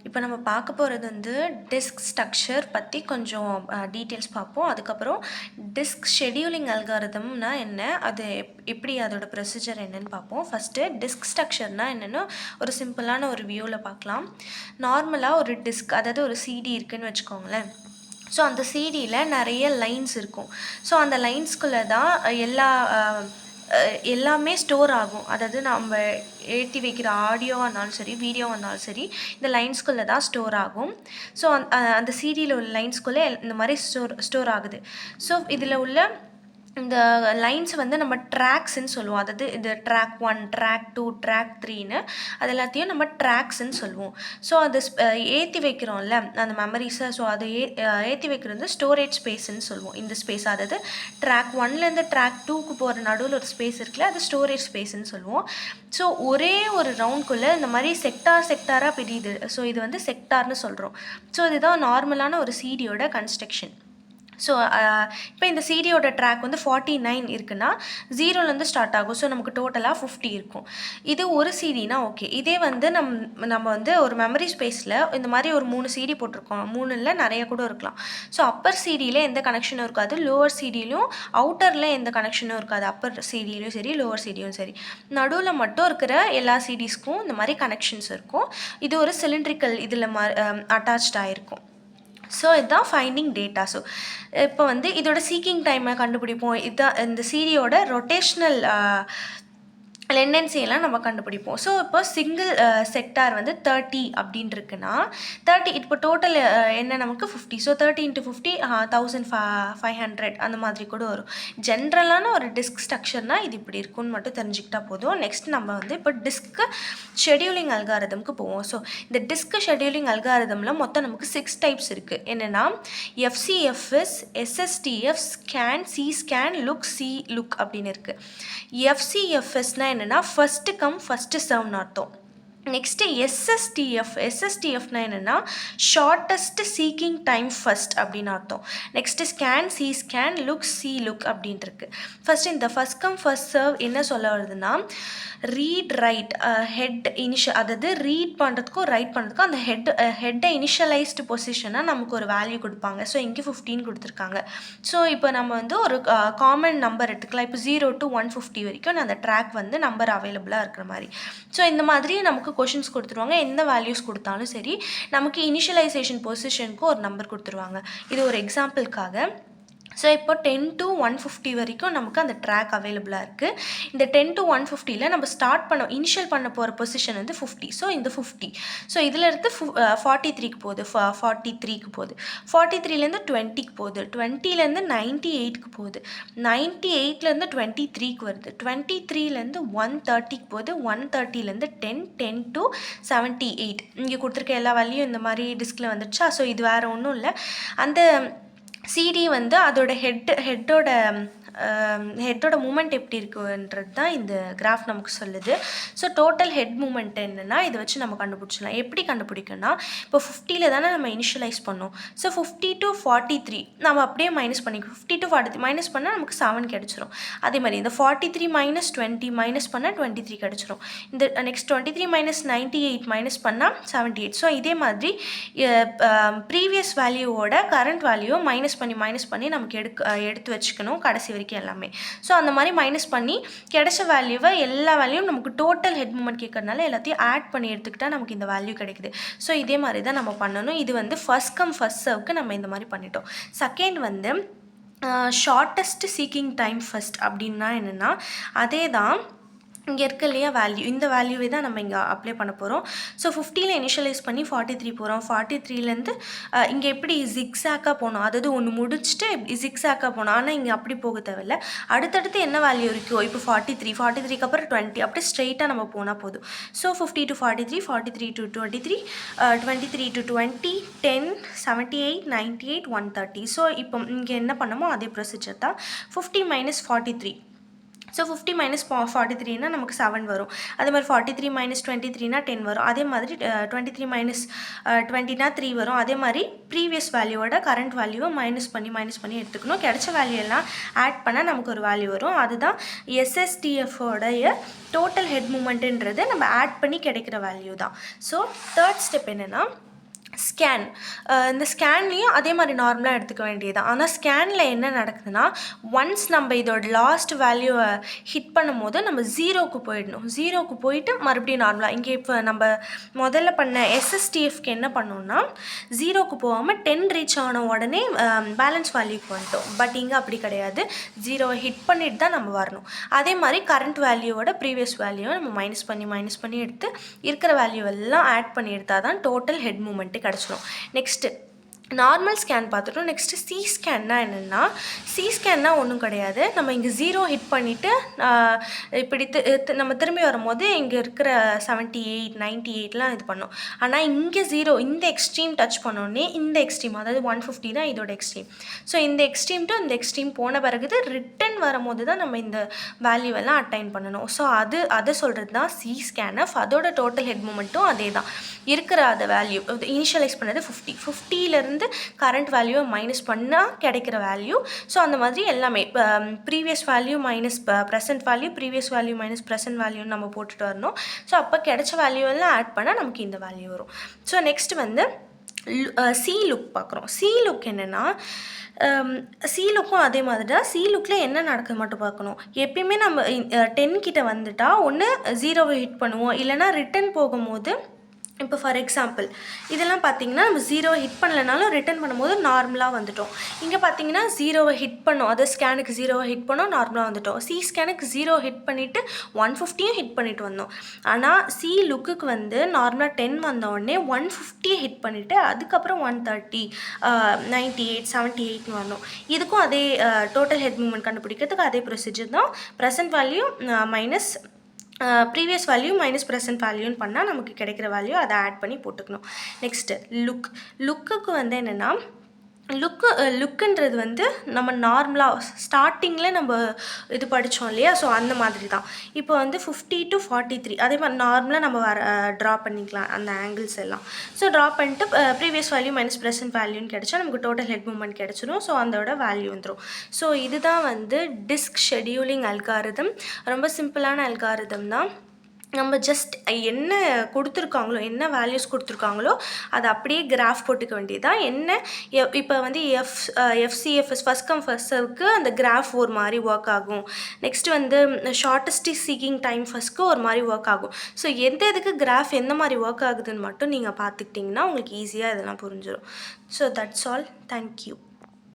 இப்போ நம்ம பார்க்க போகிறது வந்து டிஸ்க் ஸ்ட்ரக்சர் பற்றி கொஞ்சம் டீட்டெயில்ஸ் பார்ப்போம். அதுக்கப்புறம் டிஸ்க் ஷெடியூலிங் அல்காரிதம்னா என்ன, அது எப்படி அதோட ப்ரொசீஜர் என்னன்னு பார்ப்போம். ஃபஸ்ட்டு டிஸ்க் ஸ்ட்ரக்சர்னால் என்னென்னு ஒரு சிம்பிளான ஒரு வியூவில் பார்க்கலாம். நார்மலாக ஒரு டிஸ்க், அதாவது ஒரு சிடி இருக்குதுன்னு வச்சுக்கோங்களேன். ஸோ அந்த சிடியில் நிறைய லைன்ஸ் இருக்கும். ஸோ அந்த லைன்ஸ்குள்ளே தான் எல்லாமே ஸ்டோர் ஆகும். அதாவது நம்ம ஏற்றி வைக்கிற ஆடியோவாக இருந்தாலும் சரி, வீடியோவாக இருந்தாலும் சரி, இந்த லைன்ஸ்குள்ளே தான் ஸ்டோர் ஆகும். ஸோ அந்த சிடியில் உள்ள லைன்ஸ்குள்ளே இந்த மாதிரி ஸ்டோர் ஆகுது. ஸோ இதில் உள்ள இந்த லைன்ஸ் வந்து நம்ம ட்ராக்ஸ்ன்னு சொல்லுவோம். அதாவது இந்த ட்ராக் 1, ட்ராக் 2, ட்ராக் 3ன்னு அது எல்லாத்தையும் நம்ம ட்ராக்ஸ்ன்னு சொல்லுவோம். ஸோ அது ஏற்றி வைக்கிறோம்ல அந்த மெமரிஸை, ஸோ அதை ஏற்றி வைக்கிறது ஸ்டோரேஜ் ஸ்பேஸ்ன்னு சொல்லுவோம். இந்த ஸ்பேஸ், அதாவது ட்ராக் 1லேருந்து ட்ராக் 2க்கு போகிற நடுவில் ஒரு ஸ்பேஸ் இருக்குல்ல, அது ஸ்டோரேஜ் ஸ்பேஸ்ன்னு சொல்லுவோம். ஸோ ஒரே ஒரு ரவுண்ட்குள்ளே இந்த மாதிரி செக்டாராக பிரியுது. ஸோ இது வந்து செக்டார்னு சொல்கிறோம். ஸோ இதுதான் நார்மலான ஒரு சிடியோட கன்ஸ்ட்ரக்ஷன். ஸோ இப்போ இந்த சிடியோட ட்ராக் வந்து 49 இருக்குன்னா 0லேருந்து ஸ்டார்ட் ஆகும். ஸோ நமக்கு டோட்டலாக 50 இருக்கும். இது ஒரு சிடினா ஓகே. இதே வந்து நம்ம வந்து ஒரு மெமரி ஸ்பேஸில் இந்த மாதிரி ஒரு 3 சிடி போட்டிருக்கோம். 3 நிறைய கூட இருக்கலாம். ஸோ அப்பர் சிடியில் எந்த கனெக்ஷனும் இருக்காது, லோவர் சிடியிலும் அவுட்டரில் எந்த கனெக்ஷனும் இருக்காது. அப்பர் சிடியிலும் சரி, லோவர் சிடியும் சரி, நடுவில் மட்டும் இருக்கிற எல்லா சிடிஸ்க்கும் இந்த மாதிரி கனெக்ஷன்ஸ் இருக்கும். இது ஒரு சிலிண்ட்ரிக்கல் இதில் அட்டாச்சாக இருக்கும். ஸோ இதுதான் ஃபைண்டிங் டேட்டா. ஸோ இப்போ வந்து இதோட சீக்கிங் டைமை கண்டுபிடிப்போம். இதுதான் இந்த சிடியோட ரொட்டேஷ்னல் லெண்டன்சியெல்லாம் நம்ம கண்டுபிடிப்போம். ஸோ இப்போ சிங்கிள் செக்டார் வந்து 30 அப்படின்னு இருக்குன்னா 30, இப்போ டோட்டல் என்ன நமக்கு 50. ஸோ 30 × 50 1500 அந்த மாதிரி கூட வரும். ஜென்ரலான ஒரு டிஸ்க் ஸ்ட்ரக்சர்னால் இது இப்படி இருக்குன்னு மட்டும் தெரிஞ்சுக்கிட்டா போதும். நெக்ஸ்ட் நம்ம வந்து இப்போ டிஸ்க் ஷெடியூலிங் அல்காரிதம்க்கு போவோம். ஸோ இந்த டிஸ்க் ஷெடியூலிங் அல்காரிதமில் மொத்தம் நமக்கு 6 டைப்ஸ் இருக்குது. என்னென்னா FCFS, SSTF, scan, CScan, look அப்படின்னு இருக்குது. FCFSனால் என்னென்னா ஃபஸ்ட்டு கம் ஃபஸ்ட்டு சர்வ்னு அர்த்தம். நெக்ஸ்ட்டு எஸ்எஸ்டிஎஃப்னா என்னென்னா ஷார்ட்டஸ்ட் சீக்கிங் டைம் ஃபஸ்ட் அப்படின்னு அர்த்தம். நெக்ஸ்ட்டு ஸ்கேன், CScan, லுக் அப்படின்ட்டு இருக்குது. ஃபஸ்ட்டு இந்த ஃபஸ்ட் கம் ஃபஸ்ட் சர்வ் என்ன சொல்ல வருதுன்னா, ரீட் ரைட் அதாவது ரீட் பண்ணுறதுக்கும் ரைட் பண்ணுறதுக்கும் அந்த ஹெட்டை இனிஷியலைஸ்டு பொசிஷனாக நமக்கு ஒரு வேல்யூ கொடுப்பாங்க. ஸோ இங்கே 15 கொடுத்துருக்காங்க. ஸோ இப்போ நம்ம வந்து ஒரு காமன் நம்பர் எடுத்துக்கலாம். இப்போ 0 to 150 வரைக்கும் அந்த ட்ராக் வந்து நம்பர் அவைலபிளாக இருக்கிற மாதிரி. ஸோ இந்த மாதிரி நமக்கு கொஷின்ஸ் கொடுத்துருவாங்க. எந்த வேல்யூஸ் கொடுத்தாலும் சரி, நமக்கு இனிஷியலைசேஷன் பொசிஷனுக்கு ஒரு நம்பர் கொடுத்துருவாங்க. இது ஒரு எக்ஸாம்பிளுக்காக. ஸோ இப்போ 10 to 150 வரைக்கும் நமக்கு அந்த ட்ராக் அவைலபிளாக இருக்குது. இந்த 10 to 150ல் நம்ம இனிஷியல் பண்ண போகிற பொசிஷன் வந்து 50. ஸோ இந்த 50, ஸோ இதில் இருந்து 43க்கு போகுது, 43க்கு போகுது, 43லேருந்து 20க்கு போகுது, 20லேருந்து 98க்கு போகுது, 98லேருந்து 23க்கு வருது, 23லேருந்து 130க்கு போகுது, 130லேருந்து 10 to 78. இங்கே கொடுத்துருக்க எல்லா வேல்யூயும் இந்த மாதிரி டிஸ்கில் வந்துடுச்சா. ஸோ இது வேறு ஒன்றும் இல்லை, அந்த சிடி வந்து அதோட ஹெட்டோட மூமெண்ட் எப்படி இருக்குன்றது தான் இந்த கிராஃப் நமக்கு சொல்லுது. ஸோ டோட்டல் ஹெட் மூமெண்ட் என்னென்னா இதை வச்சு நம்ம கண்டுபிடிச்சிடலாம். எப்படி கண்டுபிடிக்கணும்னா, இப்போ 50ல் தானே நம்ம இனிஷியலைஸ் பண்ணோம். ஸோ 50 to 43 நம்ம அப்படியே மைனஸ் பண்ணிக்கணும். 50 to 43 மைனஸ் பண்ணால் நமக்கு 7 கிடச்சிரும். அதே மாதிரி இந்த 43 - 20 மைனஸ் பண்ணால் 23 கிடச்சிரும். இந்த நெக்ஸ்ட் 23 - 98 மைனஸ் பண்ணால் 78. ஸோ இதே மாதிரி ப்ரீவியஸ் வேல்யூவோட கரண்ட் வேல்யூவை மைனஸ் பண்ணி நமக்கு எடுத்து வச்சுக்கணும் கடைசி வரைக்கும் எல்லாமே. ஸோ அந்த மாதிரி மைனஸ் பண்ணி கிடைச்ச வேல்யூவை எல்லா வேல்யூவும் நமக்கு டோட்டல் ஹெட் மூமெண்ட் கேட்கறதுனால எல்லாத்தையும் ஆட் பண்ணி எடுத்துக்கிட்டால் நமக்கு இந்த வேல்யூ கிடைக்குது. ஸோ இதே மாதிரி தான் நம்ம பண்ணணும். இது வந்து ஃபர்ஸ்ட் கம் ஃபர்ஸ்ட் சர்வ்க்கு நம்ம இந்த மாதிரி பண்ணிட்டோம். செகண்ட் வந்து ஷார்ட்டஸ்ட் சீக்கிங் டைம் ஃபஸ்ட் அப்படின்னா என்னென்னா, அதே தான் இங்கே இருக்க இல்லையா வேல்யூ, இந்த வேல்யூவே தான் நம்ம இங்கே அப்ளை பண்ண போகிறோம். ஸோ 50ல் இனிஷியலைஸ் பண்ணி 43 போகிறோம். 43லேருந்து இங்கே எப்படி ஜிக்ஸாக்காக போகணும், அதாவது ஒன்று முடிச்சுட்டு ஜிக்ஸாக்காக போகணும். ஆனால் இங்கே அப்படி போக தேவையில்லை. அடுத்தடுத்து என்ன வேல்யூ இருக்கோ, இப்போ 43க்கு அப்புறம் 20, அப்படியே ஸ்ட்ரெயிட்டாக நம்ம போனால் போதும். So 50 to 43, 43 to 23, 23 to 20, 10, 78, 98, 130. So இப்போ இங்கே என்ன பண்ணமோ அதே ப்ரொசீஜர் தான். 50 - 43. ஸோ 50 - 43னா நமக்கு 7 வரும். அதே மாதிரி 43 - 23னா 10 வரும். அதே மாதிரி 23 - 20னா 3 வரும். அதே மாதிரி ப்ரீவியஸ் வேல்யூவோட கரண்ட் வேல்யூவை மைனஸ் பண்ணி எடுத்துக்கணும். கிடைச்ச வேல்யூ எல்லாம் ஆட் பண்ணால் நமக்கு ஒரு வேல்யூ வரும். அதுதான் எஸ்எஸ்டிஎஃபோடைய டோட்டல் ஹெட் மூமெண்ட்டுன்றது நம்ம ஆட் பண்ணி கிடைக்கிற வேல்யூ தான். ஸோ தேர்ட் ஸ்டெப் என்னென்னா, ஸ்கேன். இந்த ஸ்கேன்லேயும் அதே மாதிரி நார்மலாக எடுத்துக்க வேண்டியது. ஆனால் ஸ்கேனில் என்ன நடக்குதுன்னா, ஒன்ஸ் நம்ம இதோட லாஸ்ட் வேல்யூவை ஹிட் பண்ணும்போது நம்ம ஜீரோவுக்கு போயிடணும். ஜீரோவுக்கு போயிட்டு மறுபடியும் நார்மலாக இங்கே இப்போ நம்ம முதல்ல பண்ண எஸ்எஸ்டிஎஃப்க்கு என்ன பண்ணோம்னா, ஜீரோவுக்கு போகாமல் 10 ரீச் ஆன உடனே பேலன்ஸ் வேல்யூக்கு வந்துட்டோம். பட் இங்கே அப்படி கிடையாது. ஜீரோவை ஹிட் பண்ணிட்டு தான் நம்ம வரணும். அதே மாதிரி கரண்ட் வேல்யூவோட ப்ரீவியஸ் வேல்யூவை நம்ம மைனஸ் பண்ணி எடுத்து இருக்கிற வேல்யூ எல்லாம் ஆட் பண்ணி எடுத்தால் தான் டோட்டல் ஹெட் மூமெண்ட்டு கிடச்சிரும். நெக்ஸ்ட்டு நார்மல் ஸ்கேன் பார்த்துட்டோம். நெக்ஸ்ட்டு சி ஸ்கேன்னா என்னென்னா, சி ஸ்கேன்னா ஒன்றும் கிடையாது. நம்ம இங்கே ஜீரோ ஹிட் பண்ணிவிட்டு இப்படி நம்ம திரும்பி வரும்போது இங்கே இருக்கிற 78 98லாம் இது பண்ணோம். ஆனால் இங்கே ஜீரோ இந்த எக்ஸ்ட்ரீம் டச் பண்ணோடனே இந்த எக்ஸ்ட்ரீம், அதாவது 150 தான் இதோட எக்ஸ்ட்ரீம். ஸோ இந்த எக்ஸ்ட்ரீம் டு இந்த எக்ஸ்ட்ரீம் போன பிறகு ரிட்டன் வரும்போது தான் நம்ம இந்த வேல்யூவெல்லாம் அட்டைன் பண்ணணும். ஸோ அதை சொல்கிறது தான் சி ஸ்கேனஃப். அதோட டோட்டல் ஹெட் மூமெண்ட்டும் அதே தான். இருக்கிற அந்த வேல்யூ இனிஷியலைஸ் பண்ணது 50 கரண்ட் வேல்யூவை மைனஸ் பண்ணால் கிடைக்கிற வேல்யூ. ஸோ அந்த மாதிரி எல்லாமே previous value minus present value, previous value minus present வேல்யூன்னு நம்ம போட்டுட்டு வரணும். ஸோ அப்போ கிடைச்ச வேல்யூ எல்லாம் ஆட் பண்ணால் நமக்கு இந்த வேல்யூ வரும். ஸோ நெக்ஸ்ட் வந்து சி லுக் பார்க்குறோம். சி லுக் என்னென்னா, சி லுக்கும் அதே மாதிரி தான். சி லுக்கில் என்ன நடக்குது மட்டும் பார்க்கணும். எப்பயுமே நம்ம 10 கிட்ட வந்துட்டால் ஒன்று ஜீரோவை ஹிட் பண்ணுவோம், இல்லைனா ரிட்டன் போகும்போது இப்போ ஃபார் எக்ஸாம்பிள் இதெல்லாம் பார்த்திங்கன்னா நம்ம ஜீரோவை ஹிட் பண்ணலைனாலும் ரிட்டன் பண்ணும்போது நார்மலாக வந்துட்டோம். இங்கே பார்த்திங்கன்னா ஜீரோவை ஹிட் பண்ணோம், அது ஸ்கேனுக்கு ஜீரோவை ஹிட் பண்ணோம், நார்மலாக வந்துட்டோம். சி ஸ்கேனுக்கு ஜீரோ ஹிட் பண்ணிவிட்டு 150யும் ஹிட் பண்ணிவிட்டு வந்தோம். ஆனால் சி லுக்குக்கு வந்து நார்மலாக 10 வந்தோடனே 150 ஹிட் பண்ணிவிட்டு அதுக்கப்புறம் 130 98 78ன்னு வரணும். இதுக்கும் அதே டோட்டல் ஹெட் மூமெண்ட் கண்டுபிடிக்கிறதுக்கு அதே ப்ரொசீஜர் தான். Present value minus previous value minus present வேல்யூன்னு பண்ணால் நமக்கு கிடைக்கிற வேல்யூ அதை ஆட் பண்ணி போட்டுக்கணும். நெக்ஸ்ட்டு லுக்குக்கு வந்து என்னென்னா, லுக்குன்றது வந்து நம்ம நார்மலாக ஸ்டார்டிங்கில் நம்ம இது படித்தோம் இல்லையா, ஸோ அந்த மாதிரி தான். இப்போ வந்து 50 to 43 அதே மாதிரி நார்மலாக நம்ம ட்ரா பண்ணிக்கலாம் அந்த ஆங்கிள்ஸ் எல்லாம். ஸோ ட்ரா பண்ணிட்டு ப்ரீவியஸ் வேல்யூ மைனஸ் ப்ரெசென்ட் வேல்யூன்னு கிடச்சா நமக்கு டோட்டல் ஹெட் மூமெண்ட் கிடச்சிரும். ஸோ அதோட வேல்யூ வந்துடும். ஸோ இதுதான் வந்து டிஸ்க் ஷெடியூலிங் அல்காரிதம். ரொம்ப சிம்பிளான அல்காரிதம் தான். நம்ம ஜஸ்ட் என்ன கொடுத்துருக்காங்களோ, என்ன வேல்யூஸ் கொடுத்துருக்காங்களோ அதை அப்படியே கிராஃப் போட்டுக்க வேண்டியதுதான். என்ன இப்போ வந்து எஃப்சிஎஃப்எஸ் ஃபஸ்ட் கம் ஃபர்ஸ்ட் சர்வுக்கு அந்த கிராஃப் ஒரு மாதிரி ஒர்க் ஆகும். நெக்ஸ்ட் வந்து ஷார்ட்டஸ்ட் சீக்கிங் டைம் ஃபஸ்ட்க்கு ஒரு மாதிரி ஒர்க் ஆகும். ஸோ எதுக்கு கிராஃப் எந்த மாதிரி ஒர்க் ஆகுதுன்னு மட்டும் நீங்கள் பார்த்துக்கிட்டிங்கன்னா உங்களுக்கு ஈஸியாக இதெல்லாம் புரிஞ்சிடும். So that's all. தேங்க்யூ.